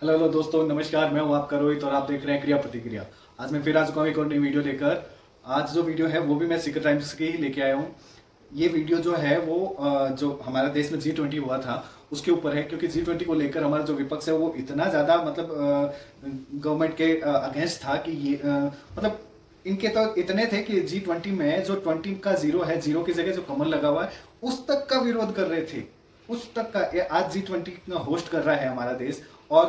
Hello hello दोस्तों, नमस्कार। मैं हूं आपका रोहित और आप देख रहे हैं क्रिया प्रतिक्रिया। आज मैं फिर आ चुका हूं एक और नई वीडियो लेकर। आज जो वीडियो है वो भी मैं सीक्रेट टाइम्स की ही लेके आया हूं। ये वीडियो जो है वो जो हमारे देश में G20 हुआ था उसके ऊपर है, क्योंकि G20 को लेकर हमारा जो विपक्ष है वो इतना ज़्यादा मतलब गवर्नमेंट के अगेंस्ट था कि ये मतलब इनके तो इतने थे कि G20 में जो 20 का जीरो है, जीरो की जगह जो कमल लगा हुआ है उस तक का विरोध कर रहे थे। उस तक का आज G20 होस्ट कर रहा है हमारा देश। और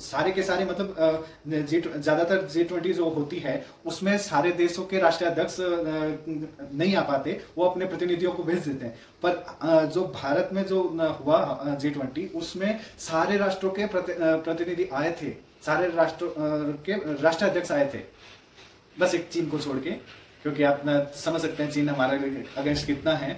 सारे के सारे मतलब ज्यादातर G20 जो होती है उसमें सारे देशों के राष्ट्राध्यक्ष नहीं आ पाते, वो अपने प्रतिनिधियों को भेज देते हैं। पर जो भारत में जो हुआ G20 उसमें सारे राष्ट्रों के प्रतिनिधि आए थे, सारे राष्ट्रों के राष्ट्राध्यक्ष आए थे, बस एक चीन को छोड़ के, क्योंकि आप समझ सकते हैं चीन हमारे अगेंस्ट कितना है।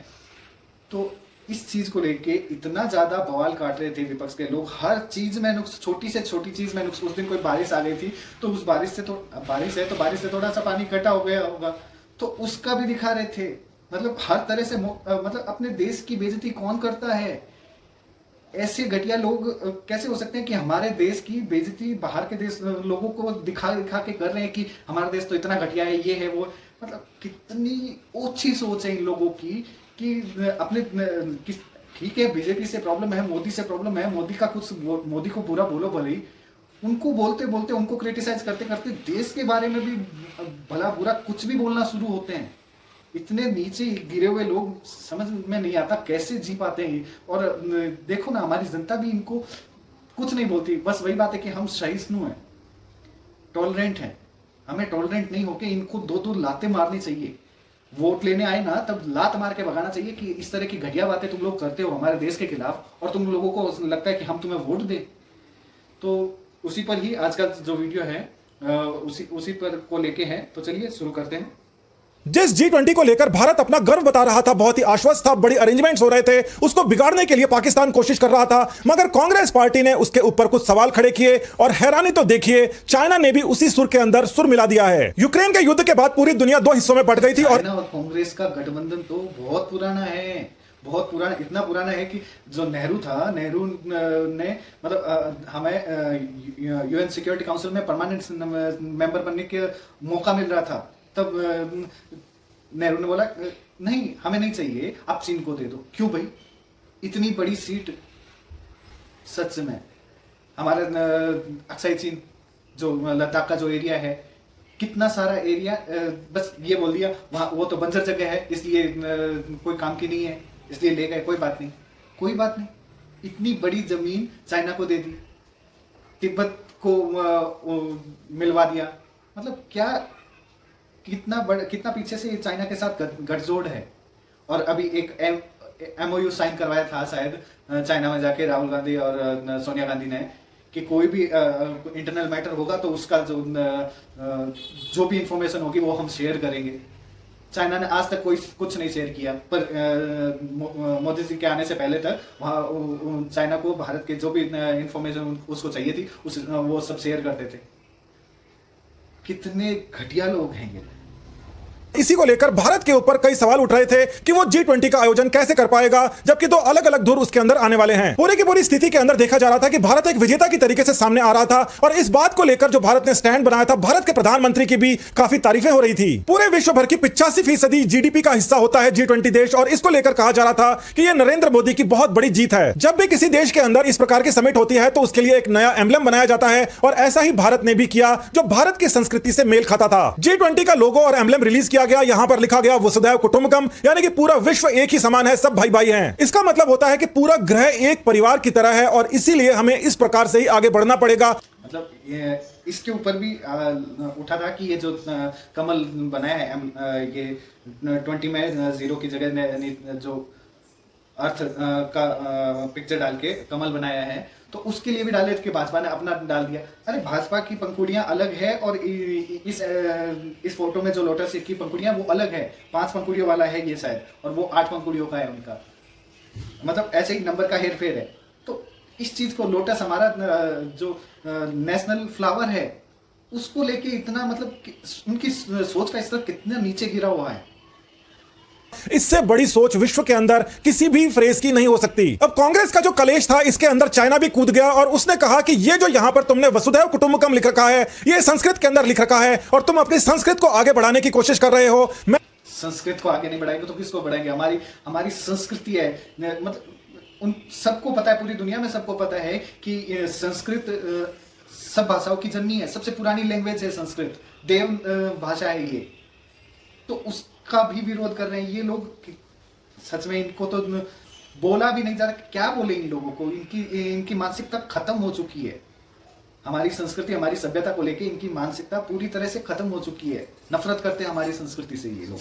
तो इस चीज को लेके इतना ज्यादा बवाल काट रहे थे विपक्ष के लोग, हर चीज में नुक्स, छोटी से छोटी चीज में नुक्स। उस दिन कोई बारिश आ गई थी तो उस बारिश से, तो बारिश है तो बारिश से थोड़ा सा पानी इकट्ठा हो गया होगा तो उसका भी दिखा रहे थे। मतलब हर तरह से मतलब अपने देश की बेइज्जती कौन करता है? ऐसे घटिया लोग कैसे हो सकते हैं कि हमारे देश की बेइज्जती बाहर के देश लोगों को दिखा दिखा के कर रहे हैं कि हमारा देश तो इतना घटिया है, ये है वो। मतलब कितनी ओछी सोच है इन लोगों की कि अपने ठीक है, बीजेपी से प्रॉब्लम है, मोदी से प्रॉब्लम है, मोदी का कुछ, मोदी को बुरा बोलो भले ही, उनको बोलते बोलते, उनको क्रिटिसाइज करते करते देश के बारे में भी भला बुरा कुछ भी बोलना शुरू होते हैं। इतने नीचे गिरे हुए लोग, समझ में नहीं आता कैसे जी पाते हैं। और देखो ना, हमारी जनता भी इनको कुछ नहीं बोलती। बस वही बात है कि हम सहिष्णु हैं, टॉलरेंट हैं। हमें टॉलरेंट नहीं होके इनको दो दो लातें मारनी चाहिए। वोट लेने आए ना तब लात मार के भगाना चाहिए कि इस तरह की घटिया बातें तुम लोग करते हो हमारे देश के खिलाफ और तुम लोगों को लगता है कि हम तुम्हें वोट दें। तो उसी पर ही आज का जो वीडियो है उसी उसी पर को लेके है। तो चलिए शुरू करते हैं। जिस G20 को लेकर भारत अपना गर्व बता रहा था, बहुत ही आश्वस्त था, बड़ी अरेंजमेंट्स हो रहे थे, उसको बिगाड़ने के लिए पाकिस्तान कोशिश कर रहा था, मगर कांग्रेस पार्टी ने उसके ऊपर कुछ सवाल खड़े किए और हैरानी तो देखिए, चाइना ने भी उसी सुर के अंदर सुर मिला दिया है। यूक्रेन के युद्ध के बाद पूरी दुनिया दो हिस्सों में बट गई थी और कांग्रेस का गठबंधन तो बहुत पुराना है, बहुत पुराना, इतना पुराना है कि जो नेहरू था, नेहरू ने मतलब हमें UN सिक्योरिटी काउंसिल में परमानेंट मेंबर बनने के मौका मिल रहा था, तब नेहरू ने बोला नहीं, हमें नहीं चाहिए, आप चीन को दे दो। क्यों भाई, इतनी बड़ी सीट? सच में हमारे अक्साई चीन, जो लद्दाख का जो एरिया है, कितना सारा एरिया, बस ये बोल दिया वहां वो तो बंजर जगह है इसलिए कोई काम की नहीं है, इसलिए ले गए, कोई बात नहीं, कोई बात नहीं। इतनी बड़ी जमीन चाइना को दे दी, तिब्बत को मिलवा दिया। मतलब क्या, कितना पीछे से चाइना के साथ गठजोड़ है। और अभी एक MOU साइन करवाया था शायद चाइना में जाके राहुल गांधी और सोनिया गांधी ने, कि कोई भी इंटरनल मैटर होगा तो उसका जो भी इंफॉर्मेशन होगी वो हम शेयर करेंगे। चाइना ने आज तक कोई कुछ नहीं शेयर किया, पर मोदी जी के आने से पहले तक वहाँ चाइना को भारत के जो भी इंफॉर्मेशन उसको चाहिए थी वो सब शेयर करते थे। कितने घटिया लोग हैं ये। इसी को लेकर भारत के ऊपर कई सवाल उठ रहे थे कि वो G20 का आयोजन कैसे कर पाएगा, जबकि दो अलग अलग धुर उसके अंदर आने वाले हैं। पूरी की पूरी स्थिति के अंदर देखा जा रहा था कि भारत एक विजेता की तरीके से सामने आ रहा था और इस बात को लेकर जो भारत ने स्टैंड बनाया था, भारत के प्रधानमंत्री की भी काफी तारीफें हो रही थी। पूरे विश्व भर की 85% GDP का हिस्सा होता है G20 देश, और इसको लेकर कहा जा रहा था कि यह नरेंद्र मोदी की बहुत बड़ी जीत है। जब भी किसी देश के अंदर इस प्रकार की समिट होती है तो उसके लिए एक नया एम्बलम बनाया जाता है, और ऐसा ही भारत ने भी किया जो भारत की संस्कृति से मेल खाता था। G20 का लोगो और एम्बलम रिलीज किया गया, यहां पर लिखा वसुधैव कुटुंबकम, यानी कि पूरा विश्व एक ही समान है, सब भाई भाई हैं। इसका मतलब होता है कि पूरा ग्रह एक परिवार की तरह है और इसीलिए हमें इस प्रकार से ही आगे बढ़ना पड़ेगा। मतलब इसके ऊपर भी उठा था कि ये जो कमल बनाया है, ये 20 में जीरो की जगह जो अर्थ का पिक्चर डाल के कमल बनाया है, तो उसके लिए भी डाले थे कि भाजपा ने अपना डाल दिया। अरे भाजपा की पंखुड़ियां अलग है और इस फोटो में जो लोटस की पंखुड़ियां वो अलग है। 5 पंखुड़ियों वाला है ये शायद, और वो 8 पंखुड़ियों का है उनका। मतलब ऐसे ही नंबर का हेरफेर है। तो इस चीज को, लोटस हमारा जो नेशनल फ्लावर है, उसको लेके इतना मतलब उनकी सोच का स्तर कितना नीचे गिरा हुआ है। इससे बड़ी सोच विश्व के अंदर किसी भी फ्रेज की नहीं हो सकती। अब कांग्रेस का जो कलेश था, इसके अंदर चाइना भी कूद गया और उसने कहा कि ये जो यहां पर तुमने वसुधैव कुटुंबकम लिख रखा है, ये संस्कृत के अंदर लिख रखा है और तुम अपनी संस्कृत को आगे बढ़ाने की कोशिश कर रहे हो। मैं संस्कृत को आगे नहीं बढ़ाएंगे तो किसको बढ़ाएंगे? हमारी हमारी संस्कृति है, मतलब उन सबको पता है, पूरी दुनिया में सबको पता है कि संस्कृत सब भाषाओं की जननी है, सबसे पुरानी लैंग्वेज है संस्कृत, देव भाषा है ये। तो उसका भी विरोध कर रहे हैं ये लोग। सच में इनको तो बोला भी नहीं जाता, क्या बोले इन लोगों को? इनकी मानसिकता खत्म हो चुकी है। हमारी संस्कृति, हमारी सभ्यता को लेके इनकी मानसिकता पूरी तरह से खत्म हो चुकी है। नफरत करते हैं हमारी संस्कृति से ये लोग।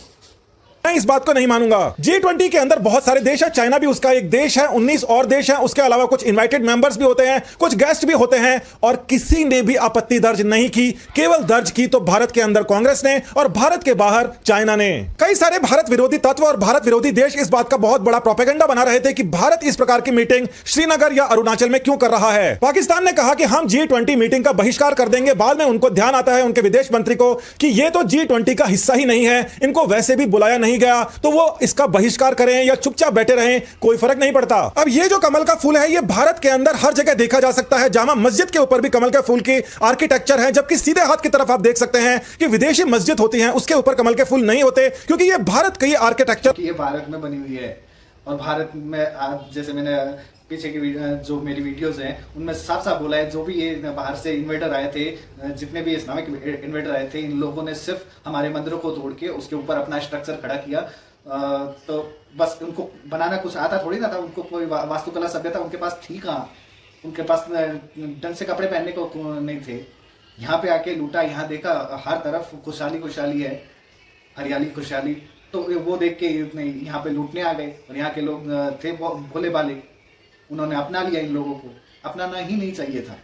मैं इस बात को नहीं मानूंगा। G20 के अंदर बहुत सारे देश हैं, चाइना भी उसका एक देश है, 19 और देश हैं, उसके अलावा कुछ इनवाइटेड मेंबर्स भी होते हैं, कुछ गेस्ट भी होते हैं और किसी ने भी आपत्ति दर्ज नहीं की। केवल दर्ज की तो भारत के अंदर कांग्रेस ने और भारत के बाहर चाइना ने। कई सारे भारत विरोधी तत्व और भारत विरोधी देश इस बात का बहुत बड़ा प्रोपेगेंडा बना रहे थे कि भारत इस प्रकार की मीटिंग श्रीनगर या अरुणाचल में क्यों कर रहा है। पाकिस्तान ने कहा कि हम G20 मीटिंग का बहिष्कार कर देंगे। बाद में उनको ध्यान आता है, उनके विदेश मंत्री को, कि ये तो G20 का हिस्सा ही नहीं है, इनको वैसे भी बुलाया नहीं गया, तो वो इसका बहिष्कार करें या चुपचाप बैठे रहें, कोई फर्क नहीं पड़ता। अब ये जो कमल का फूल है, ये भारत के अंदर हर जगह देखा जा सकता है। जामा मस्जिद के ऊपर भी कमल के फूल की आर्किटेक्चर है, जबकि सीधे हाथ की तरफ आप देख सकते हैं कि विदेशी मस्जिद होती है, उसके ऊपर कमल के फूल नहीं होते, क्योंकि ये भारत की आर्किटेक्चर, ये भारत में बनी हुई है। और भारत में आज जैसे मैंने पीछे की जो मेरी वीडियोस हैं उनमें साफ साफ बोला है, जो भी ये बाहर से इन्वेटर आए थे, जितने भी इस्लामिक इन्वेटर आए थे, इन लोगों ने सिर्फ हमारे मंदिरों को तोड़ के उसके ऊपर अपना स्ट्रक्चर खड़ा किया। तो बस उनको बनाना कुछ आता थोड़ी ना था, उनको कोई वास्तुकला सभ्यता उनके पास थी कहाँ? उनके पास ढंग से कपड़े पहनने को नहीं थे। यहाँ पे आके लूटा, यहाँ देखा हर तरफ खुशहाली खुशहाली है, हरियाली खुशहाली, तो वो देख के यहाँ पे लूटने आ गए। और यहाँ के लोग थे भोले भाले, उन्होंने अपना लिया, इन लोगों को अपनाना ही नहीं चाहिए था।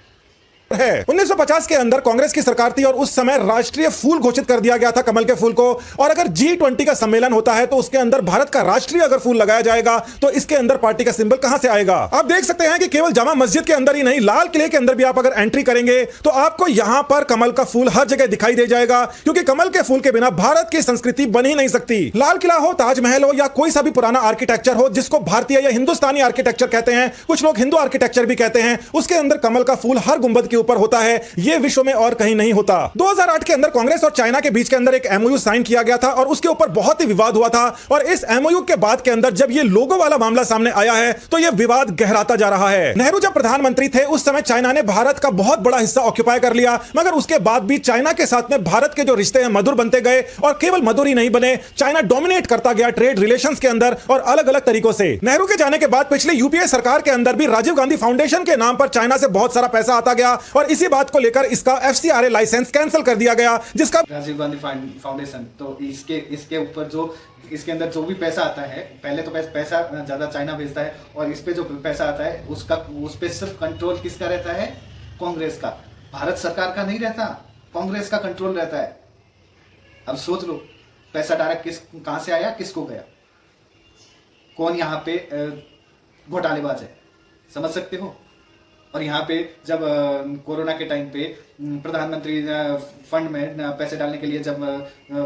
है 1950 के अंदर कांग्रेस की सरकार थी और उस समय राष्ट्रीय फूल घोषित कर दिया गया था कमल के फूल को। और अगर G20 का सम्मेलन होता है तो उसके अंदर भारत का राष्ट्रीय अगर फूल लगाया जाएगा तो इसके अंदर पार्टी का सिंबल कहां से आएगा? आप देख सकते हैं कि केवल जामा मस्जिद के अंदर ही नहीं, लाल किले के अंदर भी आप अगर एंट्री करेंगे तो आपको यहां पर कमल का फूल हर जगह दिखाई दे जाएगा, क्योंकि कमल के फूल के बिना भारत की संस्कृति बन ही नहीं सकती। लाल किला हो, ताजमहल हो या कोई सा भी पुराना आर्किटेक्चर हो जिसको भारतीय या हिंदुस्तानी आर्किटेक्चर कहते हैं, कुछ लोग हिंदू आर्किटेक्चर भी कहते हैं, उसके अंदर कमल का फूल हर गुंबद के ऊपर होता है। यह विश्व में और कहीं नहीं होता। 2008 के अंदर कांग्रेस और चाइना के बीच के अंदर एक MOU साइन किया गया था और उसके ऊपर बहुत ही विवाद हुआ था। और इस MOU के बाद के अंदर जब ये लोगो वाला मामला सामने आया है तो यह विवाद गहराता जा रहा है। नेहरू जब प्रधानमंत्री थे उस समय चाइना ने भारत का बहुत बड़ा हिस्सा ऑक्यूपाई कर लिया, मगर उसके बाद भी चाइना के साथ में भारत के जो रिश्ते हैं मधुर बनते गए और केवल मधुर ही नहीं बने, चाइना डोमिनेट करता गया ट्रेड रिलेशंस के अंदर और अलग अलग तरीकों से। नेहरू के जाने के बाद पिछले UPA सरकार के अंदर भी राजीव गांधी फाउंडेशन के नाम पर चाइना से बहुत सारा पैसा आता गया और इसी बात को लेकर इसका FCRA लाइसेंस कैंसिल कर दिया गया, जिसका राजीव गांधी फाउंडेशन। तो इसके ऊपर जो इसके अंदर जो भी पैसा आता है, पहले तो पैसा ज्यादा चाइना भेजता है और इस पे जो पैसा आता है उस पे सिर्फ कंट्रोल किसका रहता है? कांग्रेस का। भारत सरकार का नहीं रहता, कांग्रेस का कंट्रोल रहता है। अब सोच लो, पैसा डायरेक्ट कहां से आया, किसको गया, कौन यहाँ पे घोटालेबाज है, समझ सकते हो? और यहाँ पे जब कोरोना के टाइम पे प्रधानमंत्री फंड में पैसे डालने के लिए जब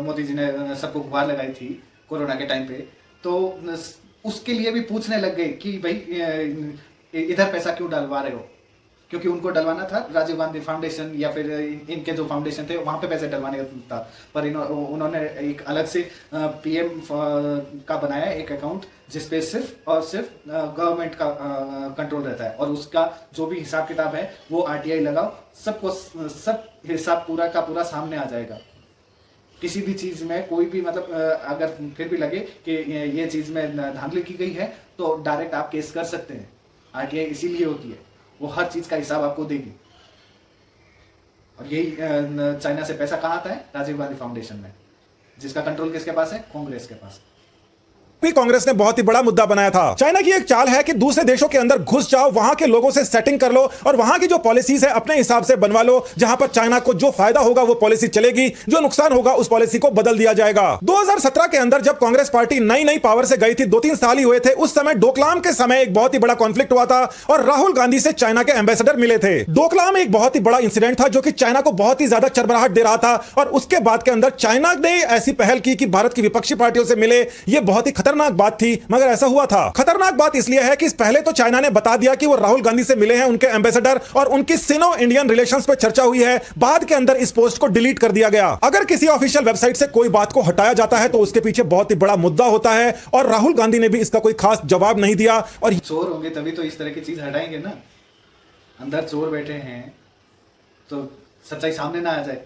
मोदी जी ने सबको गुहार लगाई थी कोरोना के टाइम पे, तो उसके लिए भी पूछने लग गए कि भाई इधर पैसा क्यों डलवा रहे हो, क्योंकि उनको डलवाना था राजीव गांधी फाउंडेशन या फिर इनके जो फाउंडेशन थे वहां पे पैसे डलवाने था। पर उन्होंने एक अलग से PM का बनाया एक अकाउंट जिसपे सिर्फ और सिर्फ गवर्नमेंट का कंट्रोल रहता है और उसका जो भी हिसाब किताब है वो RTI लगाओ, सब हिसाब पूरा का पूरा सामने आ जाएगा। किसी भी चीज में कोई भी मतलब अगर फिर भी लगे कि ये चीज में धांधली की गई है तो डायरेक्ट आप केस कर सकते हैं। RTI इसीलिए होती है, वो हर चीज का हिसाब आपको देगी। और यही चाइना से पैसा कहाँ आता है? राजीव गांधी फाउंडेशन में, जिसका कंट्रोल किसके पास है? कांग्रेस के पास। भी कांग्रेस ने बहुत ही बड़ा मुद्दा बनाया था। चाइना की एक चाल है कि दूसरे देशों के अंदर घुस जाओ, वहां के लोगों से सेटिंग कर लो और वहां की जो पॉलिसीज है अपने हिसाब से बनवा लो, जहां पर चाइना को जो फायदा होगा वो पॉलिसी चलेगी, जो नुकसान होगा उस पॉलिसी को बदल दिया जाएगा। 2017 के अंदर जब कांग्रेस पार्टी नई नई पावर से गई थी, 2-3 साल ही हुए थे, उस समय डोकलाम के समय एक बहुत ही बड़ा कॉन्फ्लिक्ट हुआ था और राहुल गांधी से चाइना के एम्बेसडर मिले थे। डोकलाम एक बहुत ही बड़ा इंसिडेंट था जो कि चाइना को बहुत ही ज्यादा चरमराहट दे रहा था और उसके बाद के अंदर चाइना ने ऐसी पहल की कि भारत की विपक्षी पार्टियों से मिले। यह बहुत ही खतरनाक बात थी, मगर ऐसा हुआ था। खतरनाक बात इसलिए है कि पहले तो चाइना ने बता दिया कि वो राहुल गांधी से मिले हैं, उनके एम्बेसडर, और उनकी सिनो इंडियन रिलेशंस पे चर्चा हुई है। बाद के अंदर इस पोस्ट को डिलीट कर दिया गया। अगर किसी ऑफिशियल वेबसाइट से कोई बात को हटाया जाता है तो उसके पीछे बहुत ही बड़ा मुद्दा होता है और राहुल गांधी ने भी इसका कोई खास जवाब नहीं दिया। और चोर होंगे तभी तो इस तरह की चीज हटाएंगे ना। अंदर चोर बैठे हैं तो सच्चाई सामने ना आ जाए।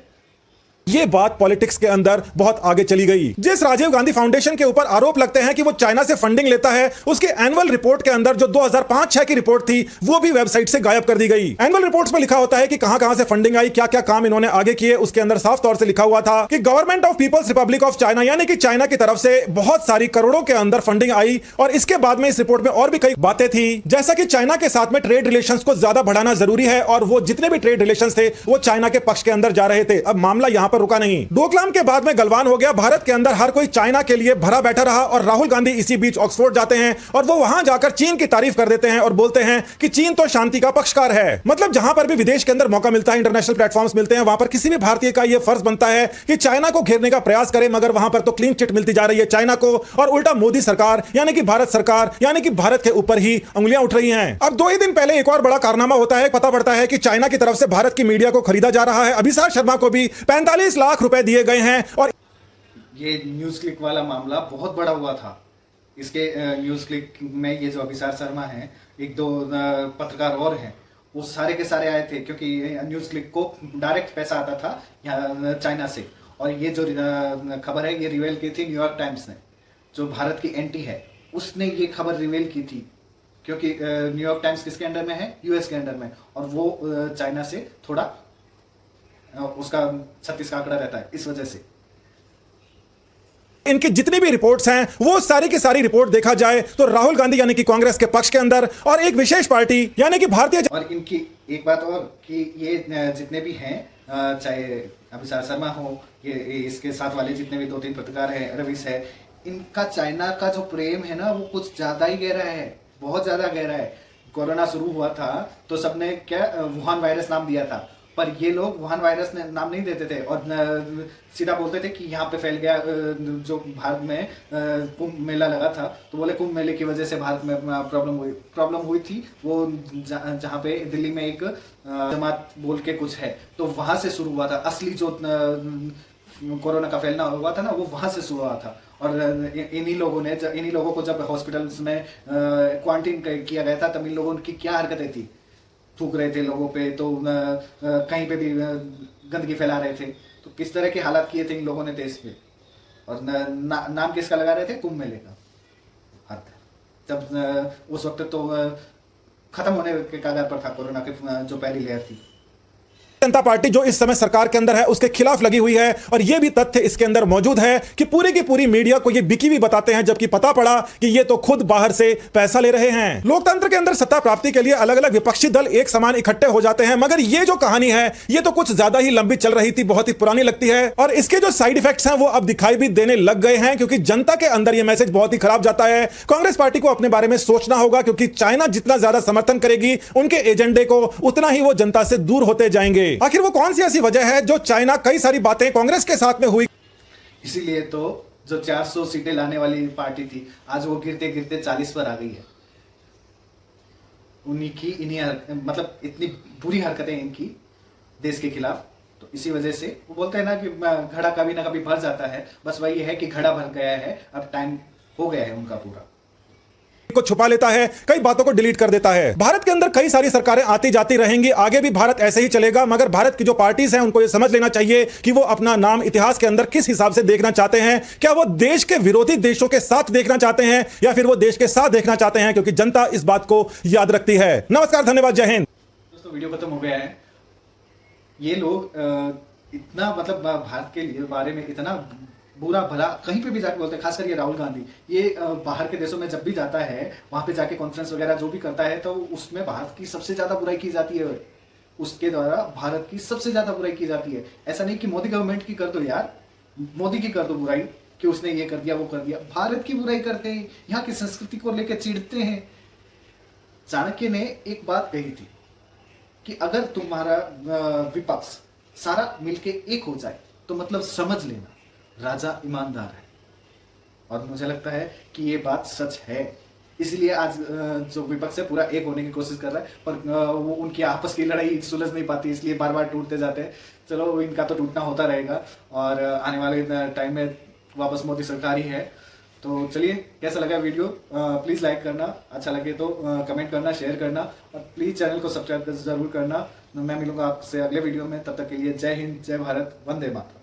ये बात पॉलिटिक्स के अंदर बहुत आगे चली गई। जिस राजीव गांधी फाउंडेशन के ऊपर आरोप लगते हैं कि वो चाइना से फंडिंग लेता है, उसके एनुअल रिपोर्ट के अंदर जो 2005-6 की रिपोर्ट थी वो भी वेबसाइट से गायब कर दी गई। एनुअल रिपोर्ट्स में लिखा होता है कि कहां-कहां से फंडिंग आई, क्या-क्या काम इन्होंने आगे किए। उसके अंदर साफ तौर से लिखा हुआ था कि government of People's Republic of China यानी कि चाइना की तरफ से बहुत सारी करोड़ों के अंदर फंडिंग आई। और इसके बाद में इस रिपोर्ट में और भी कई बातें थी, जैसा कि चाइना के साथ में ट्रेड रिलेशंस को ज्यादा बढ़ाना जरूरी है और वो जितने भी ट्रेड रिलेशंस थे वो चाइना के पक्ष के अंदर जा रहे थे। अब मामला यहां पर रुका नहीं, डोकलाम के बाद में गलवान हो गया। भारत के अंदर हर कोई चाइना के लिए भरा बैठा रहा और राहुल गांधी इसी बीच ऑक्सफोर्ड जाते हैं और वो वहां जाकर चीन की तारीफ कर देते हैं और बोलते हैं कि चीन तो शांति का पक्षकार है। मतलब जहां पर भी विदेश के अंदर मौका मिलता है, इंटरनेशनल प्लेटफॉर्म्स मिलते हैं, वहां पर किसी भी भारतीय का यह फर्ज बनता है कि चाइना को घेरने का प्रयास करे, मगर वहां पर तो क्लीन चिट मिलती जा रही है चाइना को और उल्टा मोदी सरकार यानी कि भारत सरकार यानी कि भारत के ऊपर ही उंगलियां उठ रही हैं। अब 2 ही दिन पहले एक और बड़ा कारनामा होता है, पता पड़ता है कि चाइना की तरफ से भारत की मीडिया को खरीदा जा रहा है। अभिसार शर्मा को भी 45 लाख रुपए दिए गए हैं। और ये न्यूज़ क्लिक वाला मामला बहुत बड़ा हुआ था। इसके न्यूज़ क्लिक में ये जो अभिसार शर्मा हैं, 1-2 पत्रकार और हैं, वो सारे के सारे आए थे क्योंकि न्यूज़ क्लिक को डायरेक्ट पैसा आता था यहाँ चाइना से। और ये जो खबर है ये रिवील की थी न्यूयॉर्क टाइम्स ने, जो भारत की एंटी है उसने ये खबर रिवील की थी क्योंकि न्यूयॉर्क टाइम्स किसके अंडर में है? यूएस के अंडर में, और वो चाइना से थोड़ा उसका 36 का आंकड़ा रहता है। इस वजह से इनकी जितनी भी रिपोर्ट्स हैं वो सारी की सारी रिपोर्ट देखा जाए तो राहुल गांधी यानी कि कांग्रेस के पक्ष के अंदर और एक विशेष पार्टी यानी कि भारतीय और इनकी एक बात और कि ये जितने भी हैं, चाहे अभिसार शर्मा हो, ये इसके साथ वाले जितने भी 2-3 पत्रकार हैं, रवीश है, इनका चाइना का जो प्रेम है ना वो कुछ ज्यादा ही गहरा है, बहुत ज्यादा गहरा है। कोरोना शुरू हुआ था तो सबने क्या वुहान वायरस नाम दिया था, पर ये लोग वुहान वायरस नाम नहीं देते थे और सीधा बोलते थे कि यहाँ पे फैल गया। जो भारत में कुंभ मेला लगा था तो बोले कुंभ मेले की वजह से भारत में प्रॉब्लम हुई थी। वो जहाँ पे दिल्ली में एक जमात बोल के कुछ है तो वहां से शुरू हुआ था। असली जो कोरोना का फैलना हुआ था ना वो वहां से शुरू हुआ था। और इन्हीं लोगों को जब हॉस्पिटल्स में क्वारंटीन किया गया था तब इन लोगों की क्या हरकतें थी, थूक रहे थे लोगों पे, तो कहीं पे भी गंदगी फैला रहे थे, तो किस तरह के हालात किए थे इन लोगों ने देश पे। और नाम किसका लगा रहे थे? कुंभ मेले का। जब उस वक्त तो खत्म होने के कगार पर था कोरोना की जो पहली लहर थी। जनता पार्टी जो इस समय सरकार के अंदर है उसके खिलाफ लगी हुई है और यह भी तथ्य इसके अंदर मौजूद है कि पूरी की पूरी मीडिया को ये बिकी भी बताते हैं, जबकि पता पड़ा कि ये तो खुद बाहर से पैसा ले रहे हैं। लोकतंत्र के अंदर सत्ता प्राप्ति के लिए अलग अलग विपक्षी दल एक समान इकट्ठे हो जाते हैं, मगर ये जो कहानी है ये तो कुछ ज्यादा ही लंबी चल रही थी, बहुत ही पुरानी लगती है और इसके जो साइड इफेक्ट्स हैं वो अब दिखाई भी देने लग गए हैं क्योंकि जनता के अंदर यह मैसेज बहुत ही खराब जाता है। कांग्रेस पार्टी को अपने बारे में सोचना होगा क्योंकि चाइना जितना ज्यादा समर्थन करेगी उनके एजेंडे को उतना ही वो जनता से दूर होते जाएंगे। आखिर वो कौन सी ऐसी वजह है जो चाइना कई सारी बातें कांग्रेस के साथ में हुई? इसीलिए तो जो 400 सीटें लाने वाली पार्टी थी आज वो गिरते गिरते 40 पर आ गई है। इन्हीं मतलब इतनी बुरी हरकतें इनकी देश के खिलाफ, तो इसी वजह से वो बोलते हैं ना कि घड़ा कभी ना कभी भर जाता है। बस वही है कि घड़ा भर गया है, अब टाइम हो गया है उनका पूरा। को छुपा लेता है, कई बातों को डिलीट कर देता है। भारत के अंदर कई सारी सरकारें आती जाती रहेंगी, आगे भी भारत ऐसे ही चलेगा, मगर भारत की जो पार्टीज हैं उनको ये समझ लेना चाहिए कि वो अपना नाम इतिहास के अंदर किस हिसाब से देखना चाहते हैं। क्या वो देश के विरोधी देशों के साथ देखना चाहते हैं या फिर वो देश के साथ देखना चाहते हैं, क्योंकि जनता इस बात को याद रखती है। नमस्कार, धन्यवाद, जय हिंद। दोस्तों वीडियो खत्म हो गया है। ये लोग इतना मतलब भारत के लिए बारे में इतना बुरा भला कहीं पे भी जाके बोलते हैं, खासकर ये राहुल गांधी, ये बाहर के देशों में जब भी जाता है, वहां पे जाके कॉन्फ्रेंस वगैरह जो भी करता है, तो उसमें भारत की सबसे ज्यादा बुराई की जाती है, उसके द्वारा भारत की सबसे ज्यादा बुराई की जाती है। ऐसा नहीं कि मोदी गवर्नमेंट की कर दो यार, मोदी की कर दो बुराई कि उसने ये कर दिया वो कर दिया, भारत की बुराई करते हैं, यहाँ की संस्कृति को लेकर चिढ़ते हैं। चाणक्य ने एक बात कही थी कि अगर तुम्हारा विपक्ष सारा मिलके एक हो जाए तो मतलब समझ लेना राजा ईमानदार है। और मुझे लगता है कि ये बात सच है, इसलिए आज जो विपक्ष है पूरा एक होने की कोशिश कर रहा है, पर वो उनकी आपस की लड़ाई सुलझ नहीं पाती, इसलिए बार बार टूटते जाते हैं। चलो इनका तो टूटना होता रहेगा, और आने वाले टाइम में वापस मोदी सरकार ही है। तो चलिए, कैसा लगा वीडियो प्लीज़ लाइक करना, अच्छा लगे तो कमेंट करना, शेयर करना, और प्लीज़ चैनल को सब्सक्राइब जरूर करना। मैं मिलूंगा आपसे अगले वीडियो में, तब तक के लिए जय हिंद, जय भारत, वंदे मातरम।